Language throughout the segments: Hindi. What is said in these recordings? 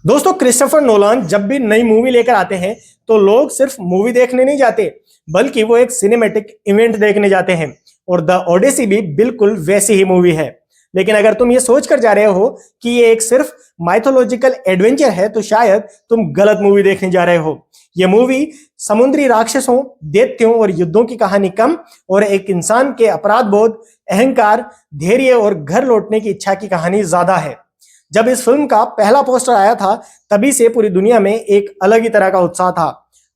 दोस्तों, क्रिस्टोफर नोलान जब भी नई मूवी लेकर आते हैं तो लोग सिर्फ मूवी देखने नहीं जाते बल्कि वो एक सिनेमैटिक इवेंट देखने जाते हैं। और द ओडेसी भी बिल्कुल वैसी ही मूवी है। लेकिन अगर तुम ये सोच कर जा रहे हो कि ये एक सिर्फ माइथोलॉजिकल एडवेंचर है तो शायद तुम गलत मूवी देखने जा रहे हो। यह मूवी समुद्री राक्षसों, दैत्यों और युद्धों की कहानी कम और एक इंसान के अपराध बोध, अहंकार, धैर्य और घर लौटने की इच्छा की कहानी ज्यादा है। जब इस फिल्म का पहला पोस्टर आया था तभी से पूरी दुनिया में एक अलग ही तरह का उत्साह था।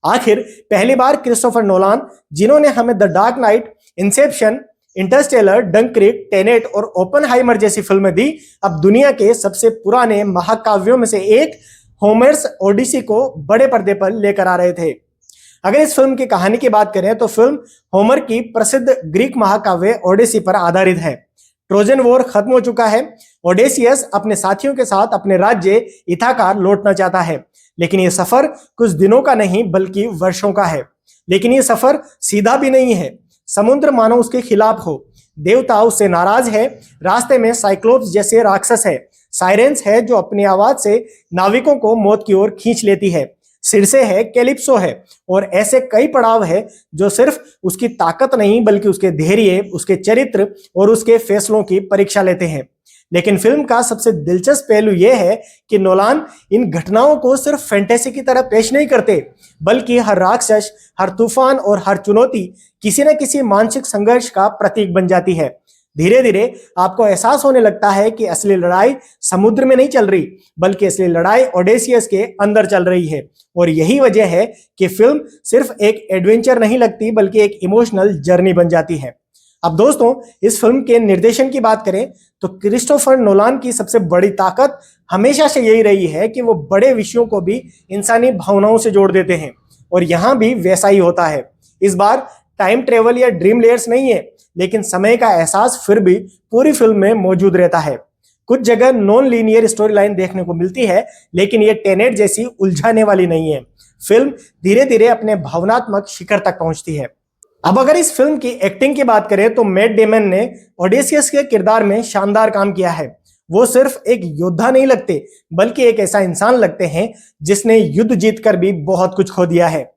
आखिर पहली बार क्रिस्टोफर नोलान, जिन्होंने हमें The Dark Knight, Inception, Interstellar, Dunkirk, Tenet और ओपनहाइमर जैसी फिल्में दी, अब दुनिया के सबसे पुराने महाकाव्यों में से एक होमर्स ओडिसी को बड़े पर्दे पर लेकर आ रहे थे। अगर इस फिल्म की कहानी की बात करें तो फिल्म होमर की प्रसिद्ध ग्रीक महाकाव्य ओडिसी पर आधारित है। ट्रोजन वॉर खत्म हो चुका है। ओडेसियस अपने साथियों के साथ अपने राज्य इथाकार लौटना चाहता है, लेकिन यह सफर कुछ दिनों का नहीं बल्कि वर्षों का है। लेकिन यह सफर सीधा भी नहीं है। समुद्र मानो उसके खिलाफ हो, देवता उससे नाराज है, रास्ते में साइक्लोप्स जैसे राक्षस है, साइरेंस है जो अपनी आवाज से नाविकों को मौत की ओर खींच लेती है, सिरसे है, कैलिप्सो है और ऐसे कई पड़ाव है जो सिर्फ उसकी ताकत नहीं बल्कि उसके धैर्य, उसके चरित्र और उसके फैसलों की परीक्षा लेते हैं। लेकिन फिल्म का सबसे दिलचस्प पहलू यह है कि नोलान इन घटनाओं को सिर्फ फैंटेसी की तरह पेश नहीं करते बल्कि हर राक्षस, हर तूफान और हर चुनौती किसी न किसी मानसिक संघर्ष का प्रतीक बन जाती है। धीरे धीरे आपको एहसास होने लगता है कि असली लड़ाई समुद्र में नहीं चल रही बल्कि असली लड़ाई ओडेसियस के अंदर चल रही है। और यही वजह है कि फिल्म सिर्फ एक एडवेंचर नहीं लगती बल्कि एक इमोशनल जर्नी बन जाती है। अब दोस्तों, इस फिल्म के निर्देशन की बात करें तो क्रिस्टोफर नोलान की सबसे बड़ी ताकत हमेशा से यही रही है कि वो बड़े विषयों को भी इंसानी भावनाओं से जोड़ देते हैं और यहाँ भी वैसा ही होता है। इस बार टाइम ट्रेवल या ड्रीम लेयर्स नहीं है, लेकिन समय का एहसास फिर भी पूरी फिल्म में मौजूद रहता है। कुछ जगह नॉन लीनियर स्टोरी लाइन देखने को मिलती है, लेकिन ये टेनेट जैसी उलझाने वाली नहीं है। फिल्म धीरे धीरे अपने भावनात्मक शिखर तक पहुंचती है। अब अगर इस फिल्म की एक्टिंग की बात करें तो मैट डेमन ने ओडेसियस के किरदार में शानदार काम किया है। वो सिर्फ एक योद्धा नहीं लगते बल्कि एक ऐसा इंसान लगते हैं जिसने युद्ध जीतकर भी बहुत कुछ खो दिया है।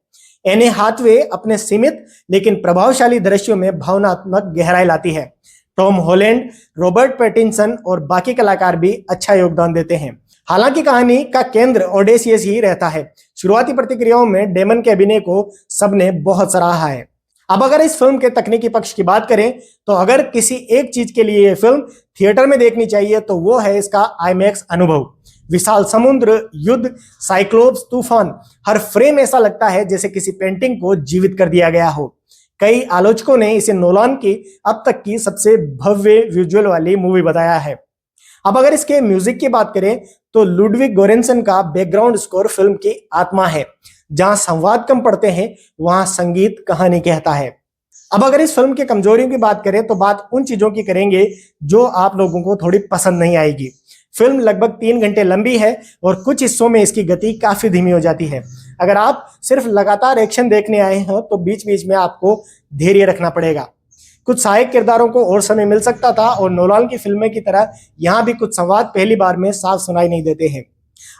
एने हाथवे अपने सीमित लेकिन प्रभावशाली दृश्यों में भावनात्मक गहराई लाती है। टॉम हॉलैंड, रॉबर्ट पैटिंसन और बाकी कलाकार भी अच्छा योगदान देते हैं। हालांकि कहानी का केंद्र ओडेसियस ही रहता है। शुरुआती प्रतिक्रियाओं में डेमन के अभिनय को सबने बहुत सराहा है। अब अगर इस फिल्म के तकनीकी पक्ष की बात करें तो अगर किसी एक चीज के लिए यह फिल्म थिएटर में देखनी चाहिए तो वो है इसका आईमैक्स अनुभव। विशाल समुद्र, युद्ध, साइक्लोप्स, तूफान, हर फ्रेम ऐसा लगता है जैसे किसी पेंटिंग को जीवित कर दिया गया हो। कई आलोचकों ने इसे नोलान की अब तक की सबसे भव्य विजुअल वाली मूवी बताया है। अब अगर इसके म्यूजिक की बात करें तो लुडविग गोरेंसन का बैकग्राउंड स्कोर फिल्म की आत्मा है। जहां संवाद कम पड़ते हैं वहां संगीत कहानी कहता है। अब अगर इस फिल्म की कमजोरियों की बात करें तो बात उन चीजों की करेंगे जो आप लोगों को थोड़ी पसंद नहीं आएगी। फिल्म लगभग 3 घंटे लंबी है और कुछ हिस्सों में इसकी गति काफी धीमी हो जाती है। अगर आप सिर्फ लगातार एक्शन देखने आए हैं तो बीच बीच में आपको धैर्य रखना पड़ेगा। कुछ सहायक किरदारों को और समय मिल सकता था और नोलान की फिल्में की तरह यहाँ भी कुछ संवाद पहली बार में साफ सुनाई नहीं देते हैं।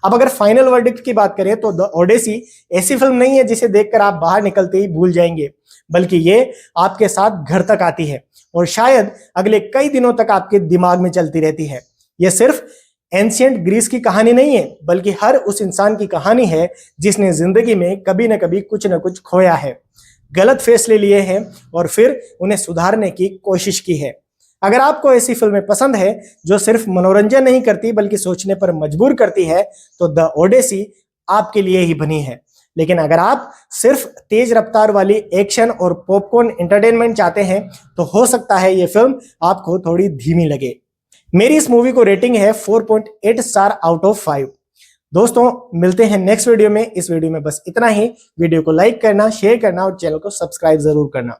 अब अगर फाइनल वर्डिक्ट की बात करें तो द ओडेसी ऐसी फिल्म नहीं है जिसे देखकर आप बाहर निकलते ही भूल जाएंगे, बल्कि ये आपके साथ घर तक आती है और शायद अगले कई दिनों तक आपके दिमाग में चलती रहती है। यह सिर्फ एंशिएंट ग्रीस की कहानी नहीं है बल्कि हर उस इंसान की कहानी है जिसने जिंदगी में कभी न कभी कुछ न कुछ खोया है, गलत फैसले लिए हैं और फिर उन्हें सुधारने की कोशिश की है। अगर आपको ऐसी फिल्में पसंद है जो सिर्फ मनोरंजन नहीं करती बल्कि सोचने पर मजबूर करती है तो द ओडेसी आपके लिए ही बनी है। लेकिन अगर आप सिर्फ तेज रफ्तार वाली एक्शन और पॉपकॉर्न एंटरटेनमेंट चाहते हैं तो हो सकता है ये फिल्म आपको थोड़ी धीमी लगे। मेरी इस मूवी को रेटिंग है 4.8 स्टार आउट ऑफ 5। दोस्तों, मिलते हैं नेक्स्ट वीडियो में। इस वीडियो में बस इतना ही। वीडियो को लाइक करना, शेयर करना और चैनल को सब्सक्राइब जरूर करना।